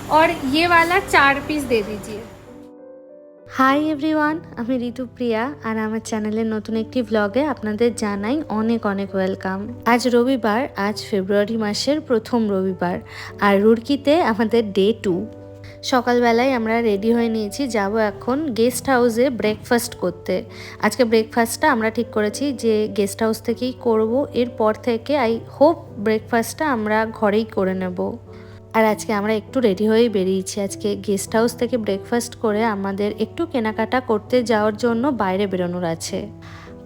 और ये वाला 4 पीस दे दीजिए। হাই এভরিওয়ান, আমি ঋতুপ্রিয়া আর আমার চ্যানেলের নতুন একটি ব্লগে আপনাদের জানাই অনেক অনেক ওয়েলকাম। আজ রবিবার, আজ ফেব্রুয়ারি মাসের প্রথম রবিবার আর রুড়কিতে আমাদের ডে 2। সকালবেলায় আমরা রেডি হয়ে নিয়েছি, যাব এখন গেস্ট হাউসে ব্রেকফাস্ট করতে। আজকে ব্রেকফাস্টটা আমরা ঠিক করেছি যে গেস্ট হাউস থেকেই করব, এরপর থেকে আই হোপ ব্রেকফাস্টটা আমরা ঘরেই করে নেব। আর আজকে আমরা একটু রেডি হয়েই বেরিয়েছি। আজকে গেস্ট হাউস থেকে ব্রেকফাস্ট করে আমাদের একটু কেনাকাটা করতে যাওয়ার জন্য বাইরে বেরোনোর আছে।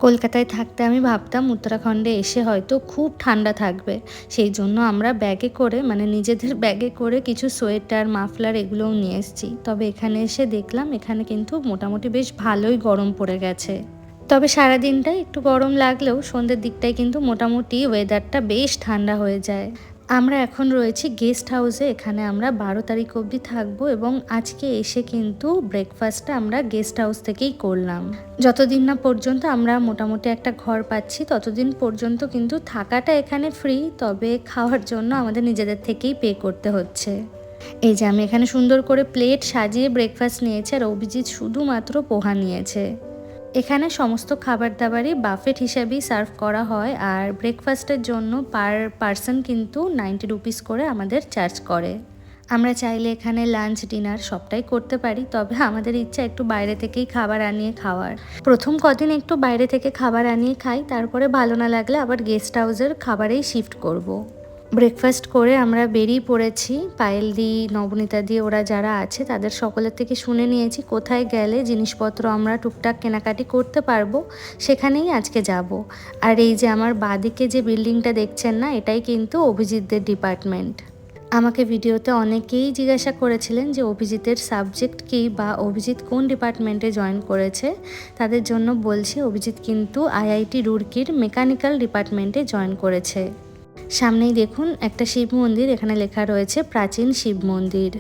কলকাতায় থাকতে আমি ভাবতাম উত্তরাখণ্ডে এসে হয়তো খুব ঠান্ডা থাকবে, সেই জন্য আমরা ব্যাগে করে নিজেদের ব্যাগে করে কিছু সোয়েটার মাফলার এগুলোও নিয়ে এসেছি। তবে এখানে এসে দেখলাম এখানে কিন্তু মোটামুটি বেশ ভালোই গরম পড়ে গেছে। তবে সারাদিনটাই একটু গরম লাগলেও সন্ধ্যের দিকটায় কিন্তু মোটামুটি ওয়েদারটা বেশ ঠান্ডা হয়ে যায়। আমরা এখন রয়েছি গেস্ট হাউসে, এখানে আমরা 12 তারিখ অবধি থাকবো এবং আজকে এসে কিন্তু ব্রেকফাস্টটা আমরা গেস্ট হাউস থেকেই করলাম। যতদিন না পর্যন্ত আমরা মোটামুটি একটা ঘর পাচ্ছি ততদিন পর্যন্ত কিন্তু থাকাটা এখানে ফ্রি, তবে খাওয়ার জন্য আমাদের নিজেদের থেকেই পে করতে হচ্ছে। এই যে আমি এখানে সুন্দর করে প্লেট সাজিয়ে ব্রেকফাস্ট নিয়েছি আর অভিজিৎ শুধুমাত্র পোহা নিয়েছে। এখানে সমস্ত খাবার দাবারই বাফেট হিসাবেই সার্ভ করা হয় আর ব্রেকফাস্টের জন্য পার পারসন কিন্তু 90 রুপিস করে আমাদের চার্জ করে। আমরা চাইলে এখানে লাঞ্চ ডিনার সবটাই করতে পারি, তবে আমাদের ইচ্ছা একটু বাইরে থেকেই খাবার আনিয়ে খাওয়ার। প্রথম কদিন একটু বাইরে থেকে খাবার আনিয়ে খাই, তারপরে ভালো না লাগলে আবার গেস্ট হাউসের খাবারেই শিফট করব। ব্রেকফাস্ট করে আমরা বেরিয়ে পড়েছি। পায়েল দি, নবনীতা দি ওরা যারা আছে তাদের সকলের থেকে শুনে নিয়েছি কোথায় গেলে জিনিসপত্র আমরা টুকটাক কেনাকাটি করতে পারবো, সেখানেই আজকে যাব। আর এই যে আমার বাঁদিকে যে বিল্ডিংটা দেখছেন না, এটাই কিন্তু অভিজিৎদের ডিপার্টমেন্ট। আমাকে ভিডিওতে অনেকেই জিজ্ঞাসা করেছিলেন যে অভিজিতের সাবজেক্ট কী বা অভিজিৎ কোন ডিপার্টমেন্টে জয়েন করেছে। তাদের জন্য বলছি, অভিজিৎ কিন্তু আইআইটি রুড়কির মেকানিক্যাল ডিপার্টমেন্টে জয়েন করেছে। সামনেই দেখুন একটা শিব মন্দির, এখানে লেখা রয়েছে প্রাচীন শিব মন্দির।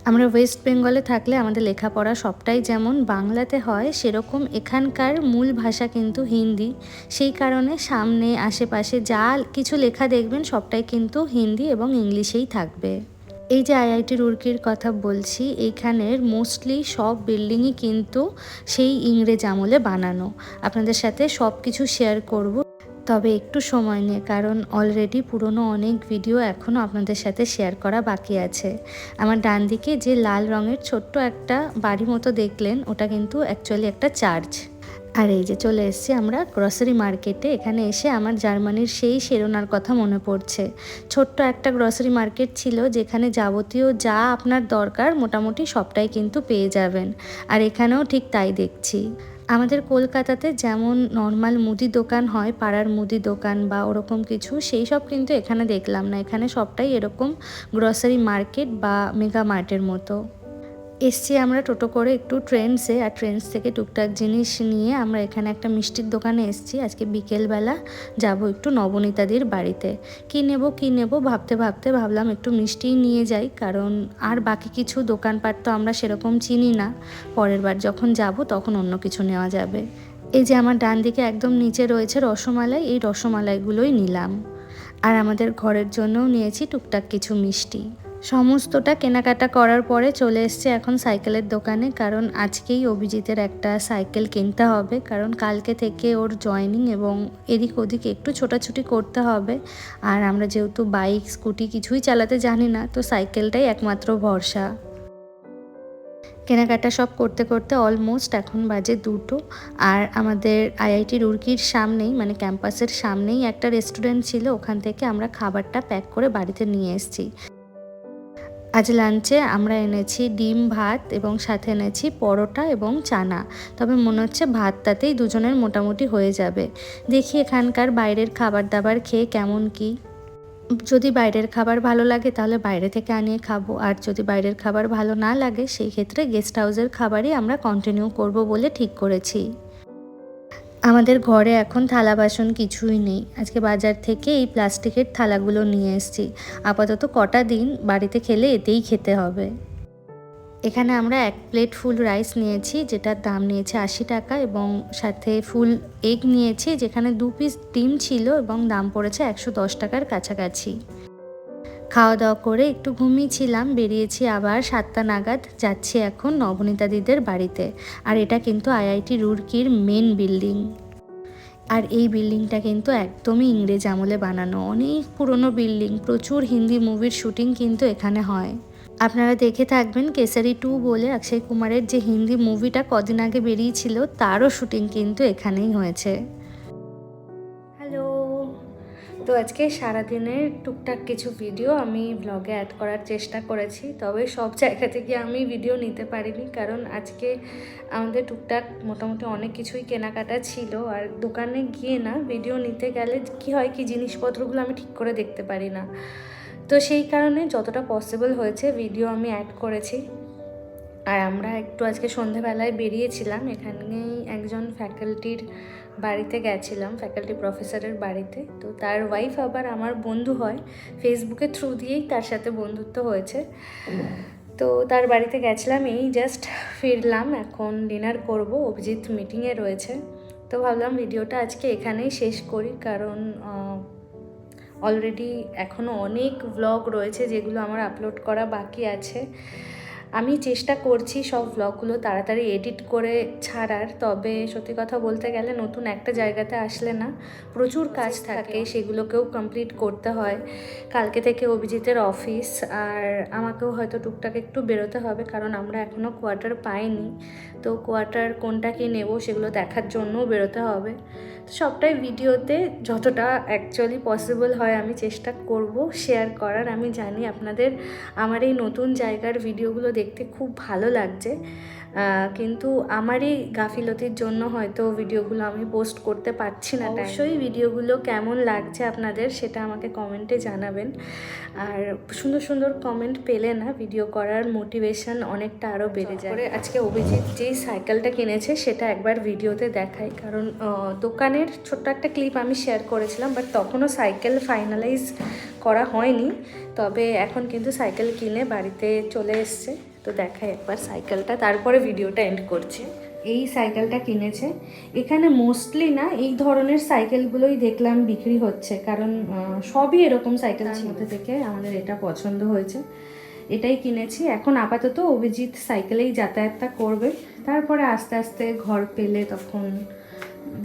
আমরা ওয়েস্ট বেঙ্গলে থাকলে আমাদের লেখাপড়া সবটাই যেমন বাংলাতে হয়, সেরকম এখানকার মূল ভাষা কিন্তু হিন্দি। সেই কারণে সামনে আশেপাশে যা কিছু লেখা দেখবেন সবটাই কিন্তু হিন্দি এবং ইংলিশেই থাকবে। এই যে আইআইটি রুড়কির কথা বলছি, এইখানের মোস্টলি সব বিল্ডিংই কিন্তু সেই ইংরেজ আমলে বানানো। আপনাদের সাথে সব কিছু শেয়ার করব, তবে একটু সময় নিয়ে, কারণ অলরেডি পুরনো অনেক ভিডিও এখনও আপনাদের সাথে শেয়ার করা বাকি আছে। আমার ডান দিকে যে লাল রঙের ছোট্ট একটা বাড়ি মতো দেখলেন, ওটা কিন্তু অ্যাকচুয়ালি একটা চার্চ। আর এই যে চলে এসেছি আমরা গ্রসারি মার্কেটে। এখানে এসে আমার জার্মানির সেই শেরোনার কথা মনে পড়ছে। ছোট্ট একটা গ্রসারি মার্কেট ছিল যেখানে যাবতীয় যা আপনার দরকার মোটামুটি সবটাই কিন্তু পেয়ে যাবেন। আর এখানেও ঠিক তাই দেখছি। আমাদের কলকাতাতে যেমন নর্মাল মুদি দোকান হয়, পাড়ার মুদি দোকান বা ওরকম কিছু, সেই সব কিন্তু এখানে দেখলাম না। এখানে সবটাই এরকম গ্রসারি মার্কেট বা মেগা মার্টের মতো। এসছি আমরা টোটো করে একটু ট্রেন্ডসে, আর ট্রেন্ডস থেকে টুকটাক জিনিস নিয়ে আমরা এখানে একটা মিষ্টির দোকানে এসছি। আজকে বিকেলবেলা যাব একটু নবনীতাদির বাড়িতে। কী নেব ভাবতে ভাবতে ভাবলাম একটু মিষ্টিই নিয়ে যাই, কারণ আর বাকি কিছু দোকানপাট তো আমরা সেরকম চিনি না। পরের বার যখন যাব তখন অন্য কিছু নেওয়া যাবে। এই যে আমার ডান দিকে একদম নিচে রয়েছে রসমালাই, এই রসমালাইগুলোই নিলাম। আর আমাদের ঘরের জন্যও নিয়েছি টুকটাক কিছু মিষ্টি। সমস্তটা কেনাকাটা করার পরে চলে এসছে এখন সাইকেলের দোকানে, কারণ আজকেই অভিজিতের একটা সাইকেল কিনতে হবে, কারণ কালকে থেকে ওর জয়েনিং এবং এদিক ওদিক একটু ছোটাছুটি করতে হবে। আর আমরা যেহেতু বাইক স্কুটি কিছুই চালাতে জানি না, তো সাইকেলটাই একমাত্র ভরসা। কেনাকাটা সব করতে করতে অলমোস্ট এখন বাজে 2টো। আর আমাদের আইআইটি রুড়কির সামনেই ক্যাম্পাসের সামনেই একটা রেস্টুরেন্ট ছিল, ওখান থেকে আমরা খাবারটা প্যাক করে বাড়িতে নিয়ে এসেছি। আজ লাঞ্চে আমরা এনেছি ডিম ভাত এবং সাথে এনেছি পরোটা এবং চানা। তবে মনে হচ্ছে ভাতটাতেই দুজনের মোটামুটি হয়ে যাবে। দেখি এখানকার বাইরের খাবার দাবার খেয়ে কেমন কি। যদি বাইরের খাবার ভালো লাগে তাহলে বাইরে থেকে আনিয়ে খাবো, আর যদি বাইরের খাবার ভালো না লাগে সেই ক্ষেত্রে গেস্ট হাউসের খাবারই আমরা কন্টিনিউ করব বলে ঠিক করেছি। আমাদের ঘরে এখন থালা বাসন কিছুই নেই। আজকে বাজার থেকে এই প্লাস্টিকের থালাগুলো নিয়ে এসেছি। আপাতত কটা দিন বাড়িতে খেলে এতেই খেতে হবে। এখানে আমরা 1 প্লেট ফুল রাইস নিয়েছি, যেটার দাম নিয়েছে 80 টাকা, এবং সাথে ফুল এগ নিয়েছি যেখানে 2 পিস ডিম ছিল এবং দাম পড়েছে 110 টাকার কাছাকাছি। খাওয়া দাওয়া করে একটু ঘুমিয়েছিলাম, বেরিয়েছি আবার 7টা নাগাদ, যাচ্ছি এখন নবনীতা দিদের বাড়িতে। আর এটা কিন্তু আইআইটি রুরকির মেন বিল্ডিং। আর এই বিল্ডিংটা কিন্তু একদমই ইংরেজ আমলে বানানো, অনেক পুরনো বিল্ডিং, প্রচুর হিন্দি মুভির শুটিং কিন্তু এখানে হয়। আপনারা দেখে থাকবেন কেসারি 2 বলে অক্ষয় কুমারের যে হিন্দি মুভিটা কদিন আগে বেরিয়েছিল, তারও শুটিং কিন্তু এখানেই হয়েছে। হ্যালো, তো আজকে সারাদিনের টুকটাক কিছু ভিডিও আমি ব্লগে অ্যাড করার চেষ্টা করেছি, তবে সব জায়গা থেকে আমি ভিডিও নিতে পারিনি, কারণ আজকে আমাদের টুকটাক মোটামুটি অনেক কিছুই কেনাকাটা ছিল। আর দোকানে গিয়ে না ভিডিও নিতে গেলে কি হয় কি, জিনিসপত্রগুলো আমি ঠিক করে দেখতে পারি না, তো সেই কারণে যতটা পসিবল হয়েছে ভিডিও আমি অ্যাড করেছি। আর আমরা একটু আজকে সন্ধেবেলায় বেরিয়েছিলাম, এখানেই একজন ফ্যাকাল্টির বাড়িতে গেছিলাম, ফ্যাকাল্টি প্রফেসরের বাড়িতে। তো তার ওয়াইফ আবার আমার বন্ধু হয়, ফেসবুকের থ্রু দিয়েই তার সাথে বন্ধুত্ব হয়েছে। তো তার বাড়িতে গেছিলাম, এই জাস্ট ফিরলাম, এখন ডিনার করব, অভিজিৎ মিটিংয়ে রয়েছে। তো ভাবলাম ভিডিওটা আজকে এখানেই শেষ করি, কারণ অলরেডি এখনও অনেক ভ্লগ রয়েছে যেগুলো আমার আপলোড করা বাকি আছে। আমি চেষ্টা করছি সব ভ্লগগুলো তাড়াতাড়ি এডিট করে ছাড়ার, তবে সত্যি কথা বলতে গেলে নতুন একটা জায়গাতে আসলে না প্রচুর কাজ থাকে, সেগুলোকেও কমপ্লিট করতে হয়। কালকে থেকে অভিজিতের অফিস, আর আমাকেও হয়তো টুকটাক একটু বেরোতে হবে, কারণ আমরা এখনও কোয়ার্টার পাইনি। তো কোয়ার্টার কোনটা কি নেব সেগুলো দেখার জন্যও বেরোতে হবে। তো সবটাই ভিডিওতে যতটা অ্যাকচুয়ালি পসিবল হয় আমি চেষ্টা করব শেয়ার করার। আমি জানি আপনাদের আমার এই নতুন জায়গার ভিডিওগুলো দেখতে খুব ভালো লাগছে, কিন্তু আমারই গাফিলতির জন্য হয়তো ভিডিওগুলো আমি পোস্ট করতে পারছি না। অবশ্যই ভিডিওগুলো কেমন লাগছে আপনাদের সেটা আমাকে কমেন্টে জানাবেন। আর সুন্দর সুন্দর কমেন্ট পেলে না ভিডিও করার মোটিভেশন অনেকটা আরও বেড়ে যায়। আজকে অভিজিৎ যেই সাইকেলটা কিনেছে সেটা একবার ভিডিওতে দেখাই, কারণ দোকানের ছোট্ট একটা ক্লিপ আমি শেয়ার করেছিলাম, বাট তখনও সাইকেল ফাইনালাইজ করা হয়নি। তবে এখন কিন্তু সাইকেল কিনে বাড়িতে চলে এসছে, তো দেখাই একবার সাইকেলটা, তারপরে ভিডিওটা এন্ড করছি। এই সাইকেলটা কিনেছে, এখানে মোস্টলি না এই ধরনের সাইকেলগুলোই দেখলাম বিক্রি হচ্ছে, কারণ সবই এরকম সাইকেল মধ্যে থেকে আমাদের এটা পছন্দ হয়েছে, এটাই কিনেছি। এখন আপাতত অভিজিৎ সাইকেলেই যাতায়াতটা করবে, তারপরে আস্তে আস্তে ঘর পেলে তখন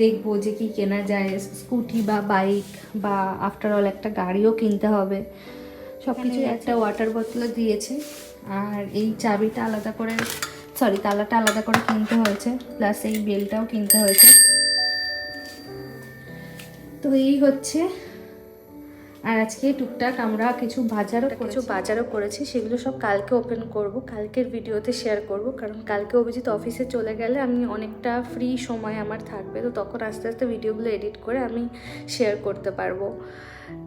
দেখবো যে কি কেনা যায়, স্কুটি বা বাইক, বা আফটার অল একটা গাড়িও কিনতে হবে। সব কিছু একটা ওয়াটার বোতলও দিয়েছে, আর এই চাবিটা আলাদা করে, তালাটা আলাদা করে কিনতে হয়েছে, প্লাস এই বেলটাও কিনতে হয়েছে। তো এই হচ্ছে। আর আজকে টুকটাক আমরা কিছু বাজারও করেছি, সেগুলো সব কালকে ওপেন করব, কালকের ভিডিওতে শেয়ার করব, কারণ কালকে অভিজিৎ অফিসে চলে গেলে আমি অনেকটা ফ্রি সময় আমার থাকবে, তো তখন আস্তে আস্তে ভিডিওগুলো এডিট করে আমি শেয়ার করতে পারবো।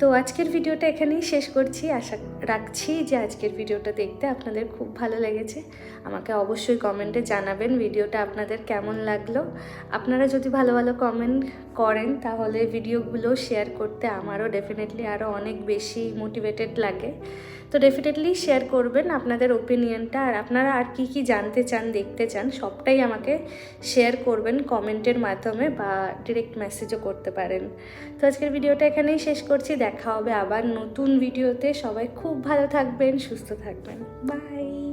তো আজকের ভিডিওটা এখানেই শেষ করছি, আশা রাখছি যে আজকের ভিডিওটা দেখতে আপনাদের খুব ভালো লেগেছে। আমাকে অবশ্যই কমেন্টে জানাবেন ভিডিওটা আপনাদের কেমন লাগলো। আপনারা যদি ভালো ভালো কমেন্ট করেন তাহলে ভিডিওগুলো শেয়ার করতে আমারও ডেফিনেটলি আরও অনেক বেশি মোটিভেটেড লাগে। তো ডেফিনেটলি শেয়ার করবেন আপনাদের ওপিনিয়নটা, আর আপনারা আর কি কি জানতে চান, দেখতে চান, সবটাই আমাকে শেয়ার করবেন কমেন্টের মাধ্যমে, বা ডিরেক্ট মেসেজও করতে পারেন। তো আজকের ভিডিওটা এখানেই শেষ করছি, দেখা হবে আবার নতুন ভিডিওতে। সবাই খুব ভালো থাকবেন, সুস্থ থাকবেন, বাই।